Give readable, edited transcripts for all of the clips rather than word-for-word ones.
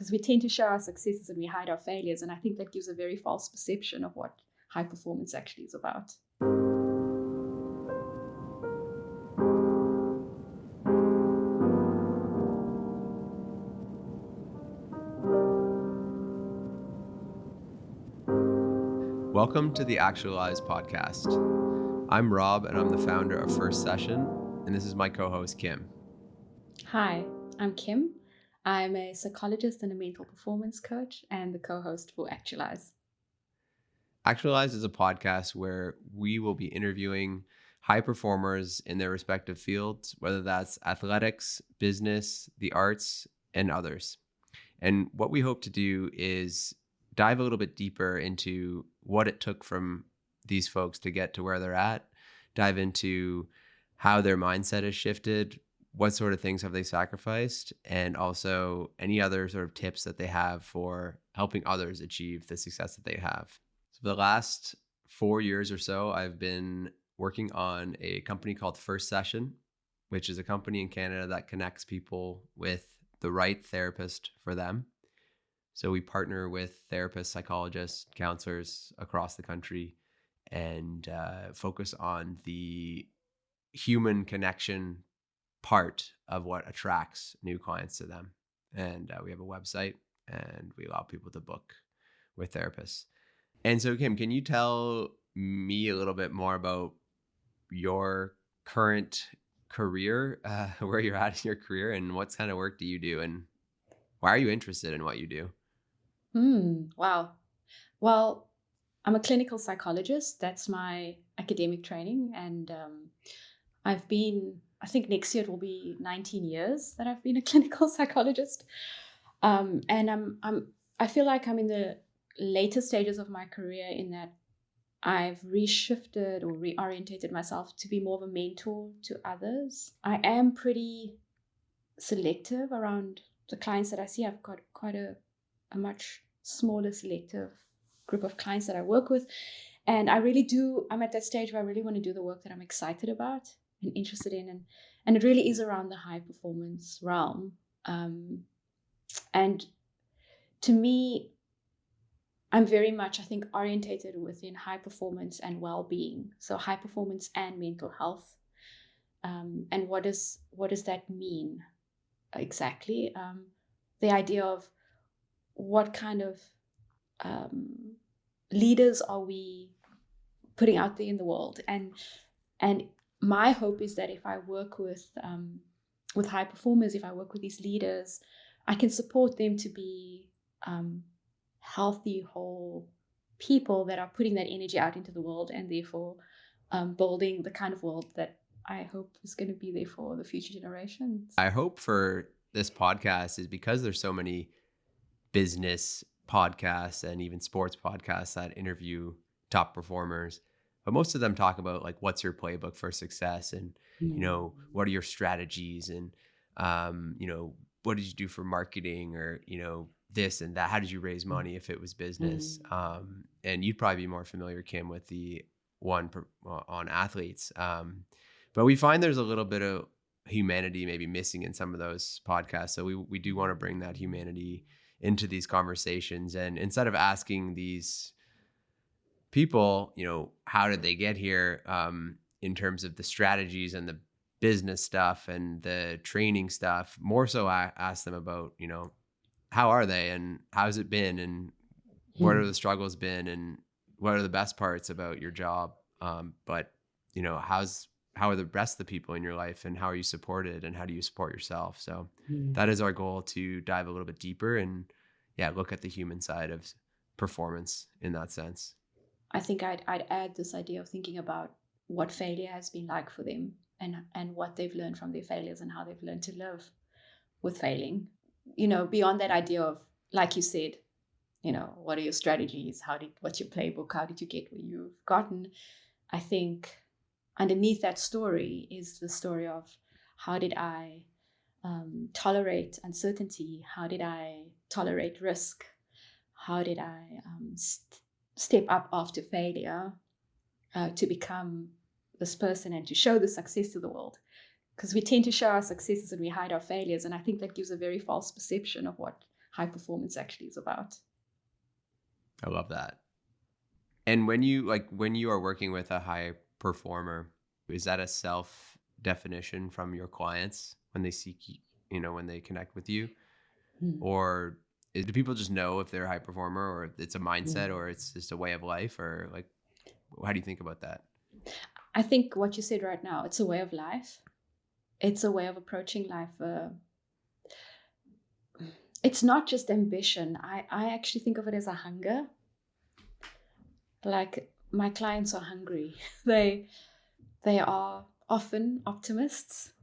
because we tend to show our successes and we hide our failures. And I think that gives a very false perception of what high performance actually is about. Welcome to the Actualize podcast. I'm Rob, and I'm the founder of First Session, and this is my co-host, Kim. Hi, I'm Kim. I'm a psychologist and a mental performance coach and the co-host for Actualize. Actualize is a podcast where we will be interviewing high performers in their respective fields, whether that's athletics, business, the arts, and others. And what we hope to do is dive a little bit deeper into what it took from these folks to get to where they're at, dive into how their mindset has shifted, what sort of things have they sacrificed, and also any other sort of tips that they have for helping others achieve the success that they have. So for the last 4 years or so, I've been working on a company called First Session, which is a company in Canada that connects people with the right therapist for them. So we partner with therapists, psychologists, counselors across the country and focus on the human connection part of what attracts new clients to them. And we have a website and we allow people to book with therapists. And so, Kim, can you tell me a little bit more about your current career, where you're at in your career, and what kind of work do you do, and why are you interested in what you do? Wow. Well, I'm a clinical psychologist. That's my academic training. And I think next year it will be 19 years that I've been a clinical psychologist. And I feel like I'm in the later stages of my career in that I've reshifted or reorientated myself to be more of a mentor to others. I am pretty selective around the clients that I see. I've got quite a much smaller selective group of clients that I work with. And I'm at that stage where I really want to do the work that I'm excited about and interested in. And it really is around the high performance realm. And to me, I'm very much, I think, orientated within high performance and well-being. So high performance and mental health. And what does that mean exactly? The idea of what kind of leaders are we putting out there in the world, and my hope is that if I work with high performers, if I work with these leaders, I can support them to be healthy, whole people that are putting that energy out into the world, and therefore building the kind of world that I hope is going to be there for the future generations. I hope for this podcast is because there's so many business podcasts and even sports podcasts that interview top performers, but most of them talk about like, what's your playbook for success, and what are your strategies, and what did you do for marketing, or this and that, how did you raise money if it was business. And you'd probably be more familiar, Kim, with the one on athletes, but we find there's a little bit of humanity maybe missing in some of those podcasts, so we do want to bring that humanity into these conversations. And instead of asking these people, how did they get here, in terms of the strategies and the business stuff and the training stuff, more so I ask them about, how are they and how's it been, and what are the struggles been, and what are the best parts about your job. But how are the rest of the people in your life, and how are you supported, and how do you support yourself? So that is our goal, to dive a little bit deeper and look at the human side of performance in that sense. I think I'd add this idea of thinking about what failure has been like for them, and what they've learned from their failures, and how they've learned to live with failing. Beyond that idea of, like you said, what are your strategies? What's your playbook? How did you get where you've gotten? I think underneath that story is the story of, how did I tolerate uncertainty? How did I tolerate risk? How did I step up after failure to become this person and to show the success to the world? Because we tend to show our successes and we hide our failures. And I think that gives a very false perception of what high performance actually is about. I love that. And when you are working with a high performer, is that a self definition from your clients when they when they connect with you? Hmm. Or do people just know if they're a high performer, or if it's a mindset, Hmm. or it's just a way of life, or like, how do you think about that? I think what you said right now, it's a way of life. It's a way of approaching life. It's not just ambition. I actually think of it as a hunger. Like my clients are hungry. They are often optimists,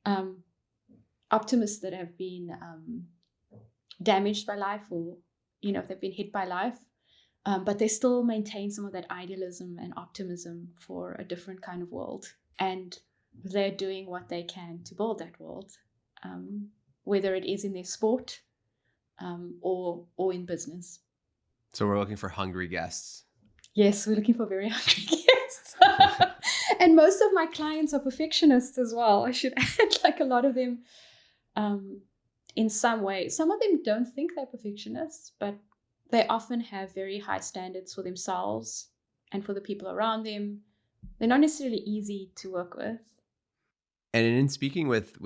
um, optimists that have been damaged by life, or they've been hit by life, but they still maintain some of that idealism and optimism for a different kind of world, and they're doing what they can to build that world, um, whether it is in their sport, or in business. So we're looking for hungry guests. Yes, we're looking for very hungry guests. And most of my clients are perfectionists as well. I should add, like a lot of them, um, in some way. Some of them don't think they're perfectionists, but they often have very high standards for themselves and for the people around them. They're not necessarily easy to work with. And in speaking with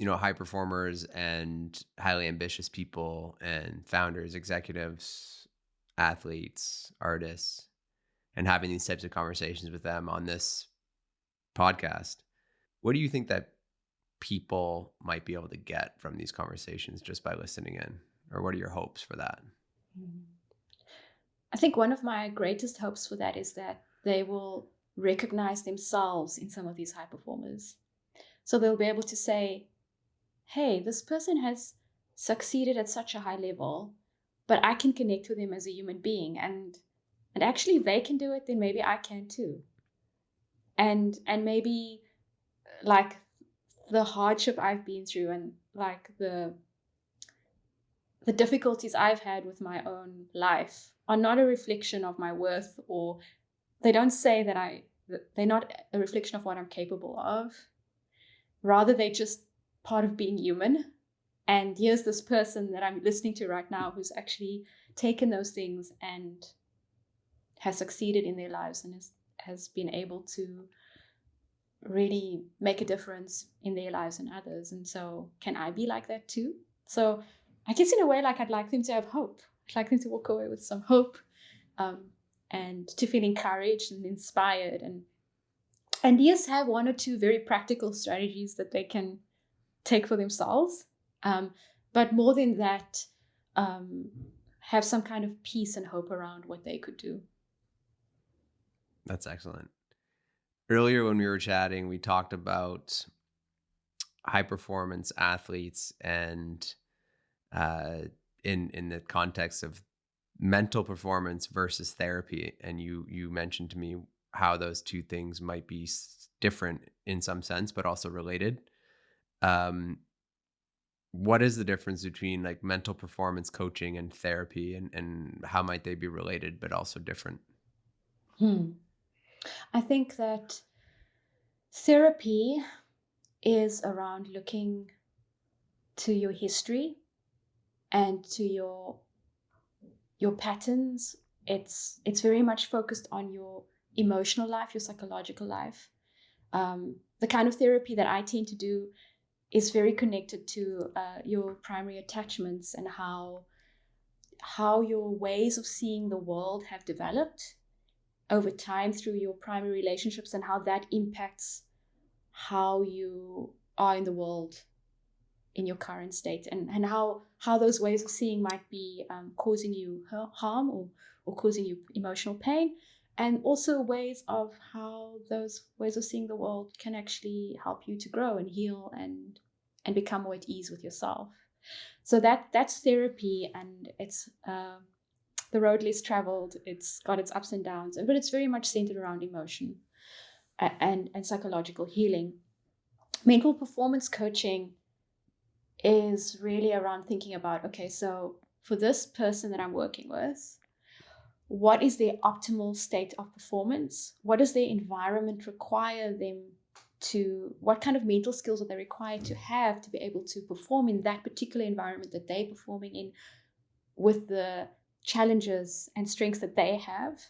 high performers and highly ambitious people and founders, executives, athletes, artists, and having these types of conversations with them on this podcast, what do you think that people might be able to get from these conversations just by listening in? Or what are your hopes for that? I think one of my greatest hopes for that is that they will recognize themselves in some of these high performers. So they'll be able to say, hey, this person has succeeded at such a high level, but I can connect with him as a human being, and actually they can do it, then maybe I can too. And maybe, like, the hardship I've been through, and like the difficulties I've had with my own life are not a reflection of my worth, or they don't say that they're not a reflection of what I'm capable of. Rather, they're just part of being human. And here's this person that I'm listening to right now who's actually taken those things and has succeeded in their lives, and has been able to really make a difference in their lives and others. And so, can I be like that too? So, I guess in a way, like, I'd like them to have hope. I'd like them to walk away with some hope, um, and to feel encouraged and inspired, and yes, have one or two very practical strategies that they can take for themselves. But more than that, um, have some kind of peace and hope around what they could do. That's excellent. Earlier when we were chatting, we talked about high performance athletes and uh, in the context of mental performance versus therapy, and you mentioned to me how those two things might be different in some sense, but also related. Um, what is the difference between like mental performance coaching and therapy, and how might they be related but also different? I think that therapy is around looking to your history and to your patterns. It's very much focused on your emotional life, your psychological life. The kind of therapy that I tend to do is very connected to your primary attachments, and how your ways of seeing the world have developed over time through your primary relationships, and how that impacts how you are in the world in your current state, and how those ways of seeing might be causing you harm, or causing you emotional pain, and also ways of how those ways of seeing the world can actually help you to grow and heal, and become more at ease with yourself. So that's therapy, and it's the road less traveled. It's got its ups and downs, but it's very much centered around emotion, and psychological healing. Mental performance coaching is really around thinking about, okay, so for this person that I'm working with, what is their optimal state of performance? What does their environment require them what kind of mental skills are they required to have to be able to perform in that particular environment that they're performing in, with the challenges and strengths that they have,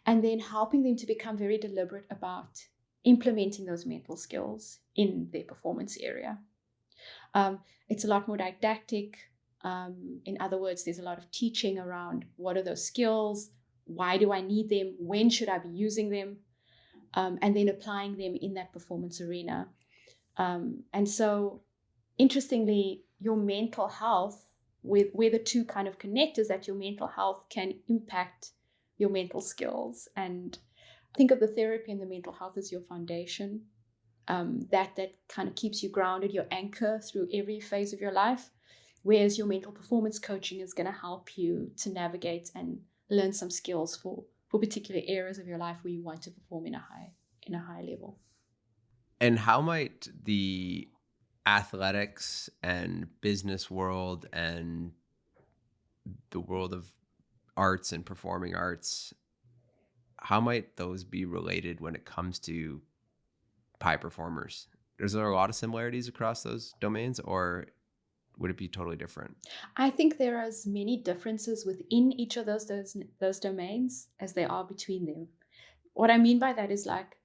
and then helping them to become very deliberate about implementing those mental skills in their performance area. It's a lot more didactic. In other words, there's a lot of teaching around what are those skills, why do I need them, when should I be using them, and then applying them in that performance arena. And so, interestingly, your mental health, where the two kind of connect, is that your mental health can impact your mental skills. And think of the therapy and the mental health as your foundation. That kind of keeps you grounded, your anchor through every phase of your life. Whereas your mental performance coaching is going to help you to navigate and learn some skills for particular areas of your life where you want to perform in a high level. And how might the athletics and business world and the world of arts and performing arts, how might those be related when it comes to high performers? Is there a lot of similarities across those domains, or would it be totally different? I think there are as many differences within each of those domains as there are between them. What I mean by that is like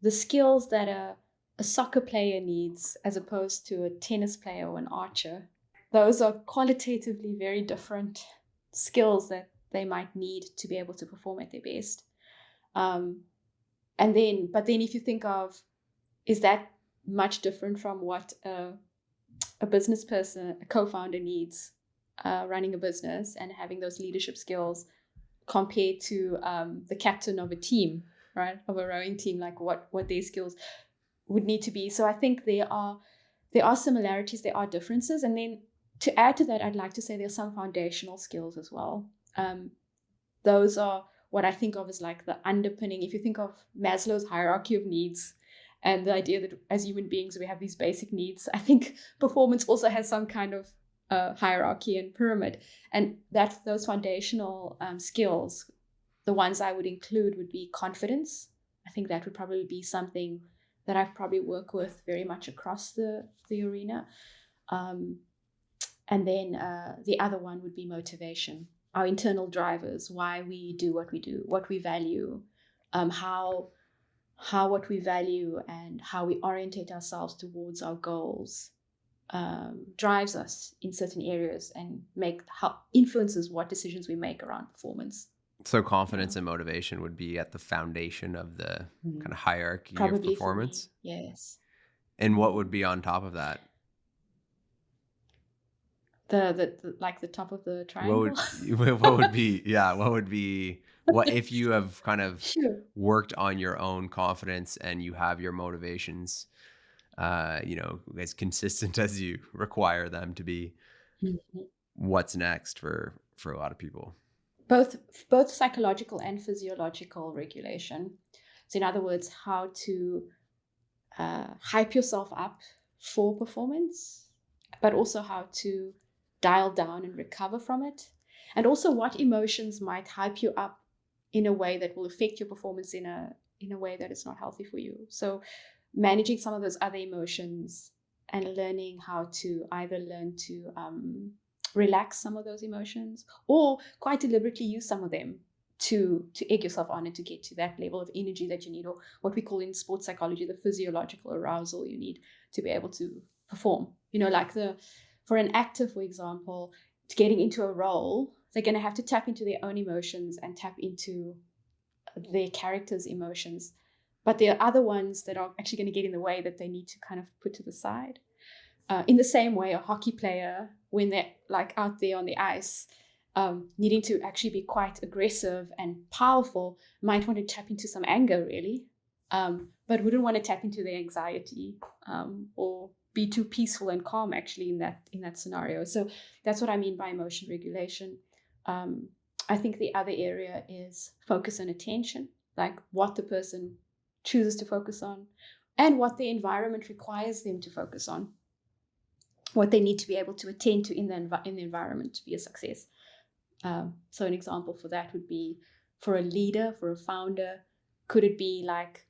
the skills that a soccer player needs as opposed to a tennis player or an archer. Those are qualitatively very different skills that they might need to be able to perform at their best. But then if you think of, is that much different from what a business person, a co-founder needs running a business and having those leadership skills compared to the captain of a team, right? Of a rowing team, like what their skills would need to be. So I think there are similarities, there are differences. And then to add to that, I'd like to say there's some foundational skills as well. Those are what I think of as like the underpinning. If you think of Maslow's hierarchy of needs, and the idea that as human beings, we have these basic needs, I think performance also has some kind of hierarchy and pyramid. And those foundational skills, the ones I would include would be confidence. I think that would probably be something that I probably work with very much across the arena. And then the other one would be motivation, our internal drivers, why we do, what we value, how what we value and how we orientate ourselves towards our goals drives us in certain areas and influences what decisions we make around performance. So confidence and motivation would be at the foundation of the kind of hierarchy of performance? Yes. And what would be on top of that? The like the top of the triangle? What would be what if you have kind of worked on your own confidence and you have your motivations as consistent as you require them to be, what's next for a lot of people? Both psychological and physiological regulation. So in other words, how to hype yourself up for performance, but also how to dial down and recover from it. And also what emotions might hype you up in a way that will affect your performance in a way that is not healthy for you. So managing some of those other emotions and learning how to either learn to relax some of those emotions or quite deliberately use some of them to egg yourself on and to get to that level of energy that you need, or what we call in sports psychology the physiological arousal you need to be able to perform. Like for an actor, for example, getting into a role, they're going to have to tap into their own emotions and tap into their character's emotions. But there are other ones that are actually going to get in the way that they need to kind of put to the side. In the same way, a hockey player, when they're like out there on the ice, needing to actually be quite aggressive and powerful, might want to tap into some anger, really, but wouldn't want to tap into their anxiety or be too peaceful and calm actually in that scenario. So that's what I mean by emotion regulation. I think the other area is focus and attention, like what the person chooses to focus on and what the environment requires them to focus on, what they need to be able to attend to in the environment to be a success. So an example for that would be for a leader, for a founder, could it be like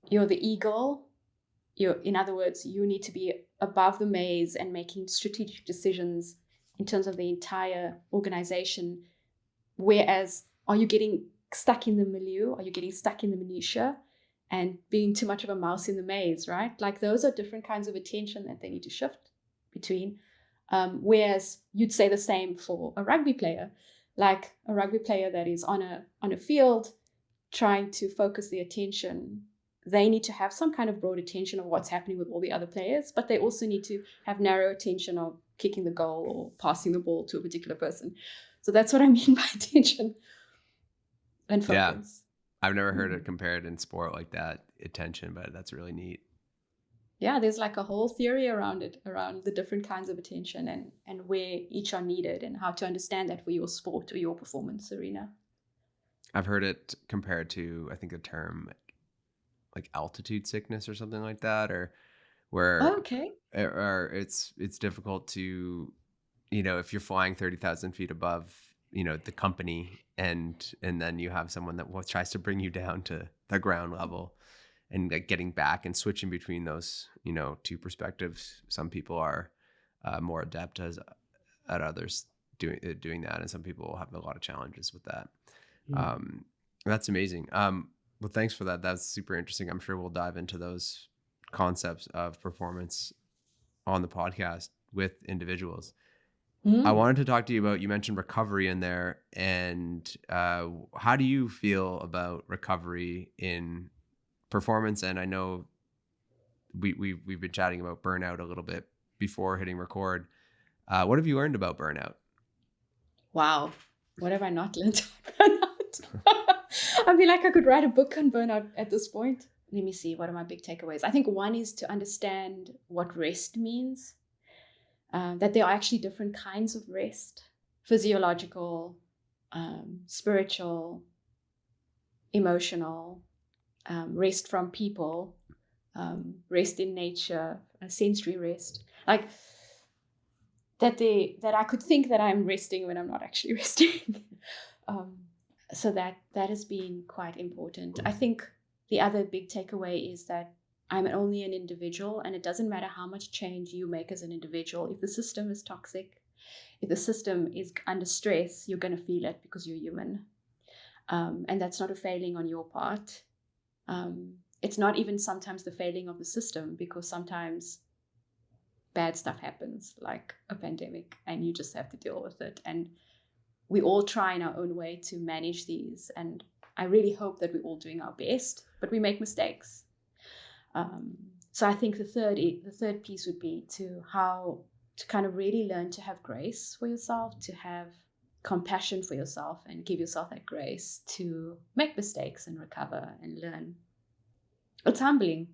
you're the eagle. In other words, you need to be above the maze and making strategic decisions in terms of the entire organization. Whereas, are you getting stuck in the milieu? Are you getting stuck in the minutiae and being too much of a mouse in the maze, right? Like those are different kinds of attention that they need to shift between. Whereas you'd say the same for a rugby player, like a rugby player that is on a field trying to focus the attention. They need to have some kind of broad attention of what's happening with all the other players, but they also need to have narrow attention of kicking the goal or passing the ball to a particular person. So that's what I mean by attention and Yeah. focus. I've never heard it compared in sport like that, attention, but that's really neat. Yeah, there's like a whole theory around it, around the different kinds of attention and where each are needed and how to understand that for your sport or your performance arena. I've heard it compared to, I think, the term like altitude sickness or something like that, or where Okay. or it's difficult to, if you're flying 30,000 feet above, the company, and then you have someone that tries to bring you down to the ground level, and like getting back and switching between those, two perspectives. Some people are more adept at others doing that, and some people have a lot of challenges with that. Um, that's amazing. Well, thanks for that. That's super interesting. I'm sure we'll dive into those concepts of performance on the podcast with individuals. I wanted to talk to you about, you mentioned recovery in there, and how do you feel about recovery in performance? And I know we've been chatting about burnout a little bit before hitting record. What have you learned about burnout? Wow. What have I not learned about burnout? I feel like I could write a book on burnout at this point. Let me see. What are my big takeaways? I think one is to understand what rest means, that there are actually different kinds of rest: physiological, spiritual, emotional, rest from people, rest in nature, sensory rest. Like that I could think that I'm resting when I'm not actually resting. So that has been quite important. I think the other big takeaway is that I'm only an individual, and it doesn't matter how much change you make as an individual. If the system is toxic, if the system is under stress, you're going to feel it because you're human. And that's not a failing on your part. It's not even sometimes the failing of the system, because sometimes bad stuff happens, like a pandemic, and you just have to deal with it. And we all try in our own way to manage these. And I really hope that we're all doing our best, but we make mistakes. So I think the third piece would be to kind of really learn to have grace for yourself, to have compassion for yourself, and give yourself that grace to make mistakes and recover and learn. It's humbling,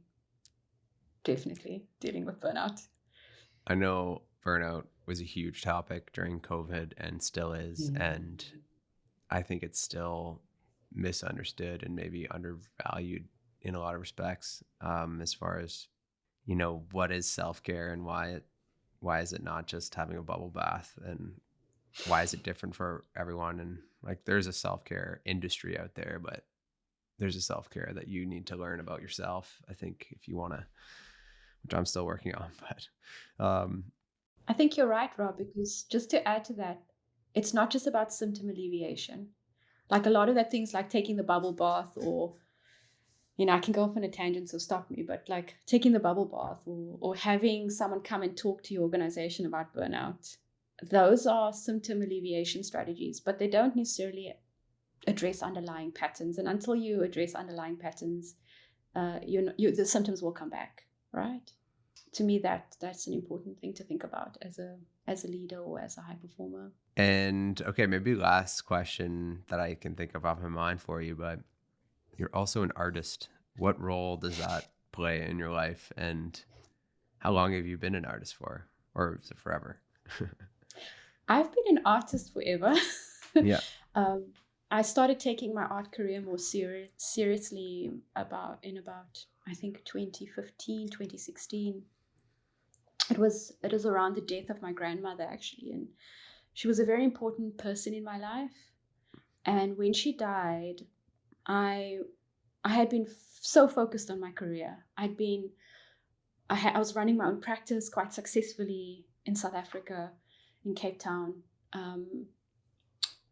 definitely, dealing with burnout. I know burnout was a huge topic during COVID and still is. And I think it's still misunderstood and maybe undervalued in a lot of respects, as far as, what is self-care, and why is it not just having a bubble bath, and why is it different for everyone? And like, there's a self-care industry out there, but there's a self-care that you need to learn about yourself, I think, if you want to, which I'm still working on. But I think you're right, Rob, because just to add to that, it's not just about symptom alleviation. Like a lot of that things like taking the bubble bath, or, I can go off on a tangent, so stop me, but like taking the bubble bath, or having someone come and talk to your organization about burnout, those are symptom alleviation strategies, but they don't necessarily address underlying patterns. And until you address underlying patterns, the symptoms will come back, right? To me, that's an important thing to think about as a leader or as a high performer. And okay, maybe last question that I can think of off my mind for you, but you're also an artist. What role does that play in your life, and how long have you been an artist for, or is it forever? I've been an artist forever. Yeah. I started taking my art career more seriously about I think 2015, 2016. It was around the death of my grandmother, actually, and she was a very important person in my life. And when she died, I I had been so focused on my career. I was running my own practice quite successfully in South Africa, in Cape Town,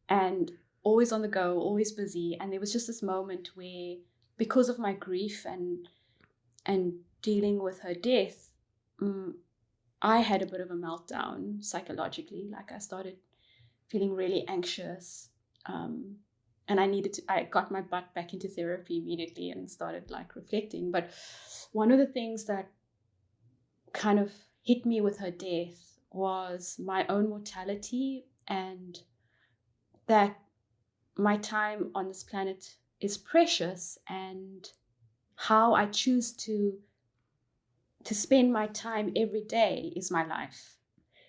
and always on the go, always busy. And there was just this moment where, because of my grief and dealing with her death, I had a bit of a meltdown psychologically. Like, I started feeling really anxious, and I got my butt back into therapy immediately and started like reflecting. But one of the things that kind of hit me with her death was my own mortality, and that my time on this planet is precious, and how I choose to spend my time every day is my life.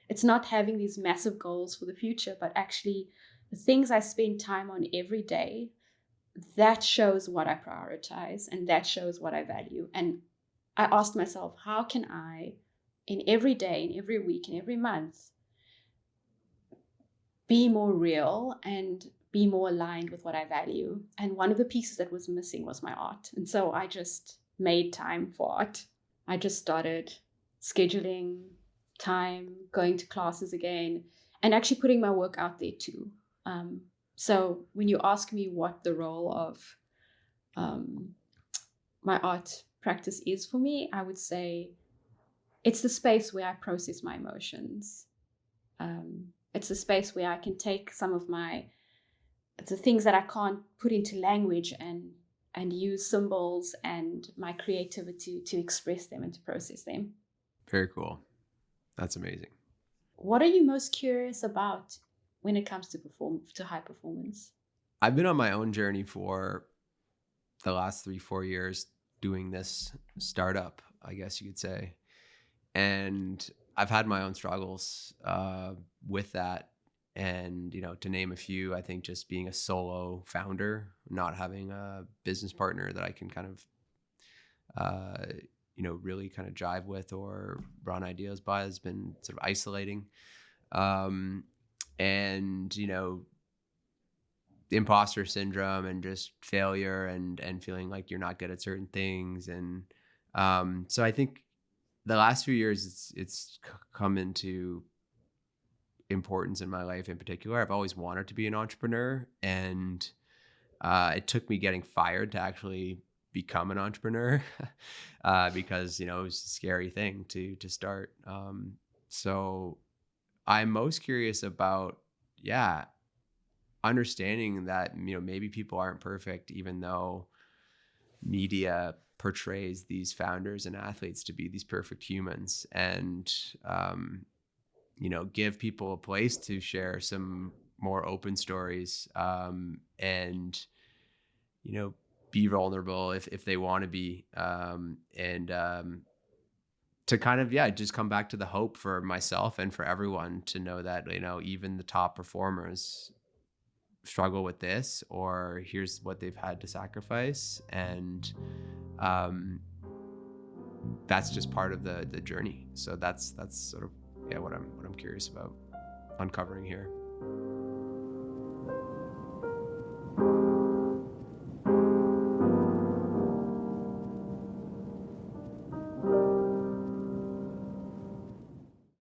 It's not having these massive goals for the future, but actually the things I spend time on every day, that shows what I prioritize and that shows what I value. And I asked myself, how can I, in every day, in every week, in every month, be more real and be more aligned with what I value? And one of the pieces that was missing was my art. And so I just made time for art. I just started scheduling time, going to classes again, and actually putting my work out there too. So when you ask me what the role of my art practice is for me, I would say it's the space where I process my emotions. It's the space where I can take some of the things that I can't put into language and use symbols and my creativity to express them and to process them. Very cool. That's amazing. What are you most curious about when it comes to high performance? I've been on my own journey for the last 3-4 years doing this startup, I guess you could say. And I've had my own struggles with that. And, to name a few, I think just being a solo founder, not having a business partner that I can kind of, really kind of jive with or run ideas by has been sort of isolating. And, the imposter syndrome and just failure and feeling like you're not good at certain things. And so I think the last few years it's come into importance in my life. In particular, I've always wanted to be an entrepreneur, and it took me getting fired to actually become an entrepreneur because it was a scary thing to start. So I'm most curious about understanding that maybe people aren't perfect, even though media portrays these founders and athletes to be these perfect humans, and give people a place to share some more open stories, and be vulnerable if they want to be, and to kind of just come back to the hope for myself and for everyone to know that even the top performers struggle with this, or here's what they've had to sacrifice, and that's just part of the journey. So that's sort of what I'm curious about uncovering here.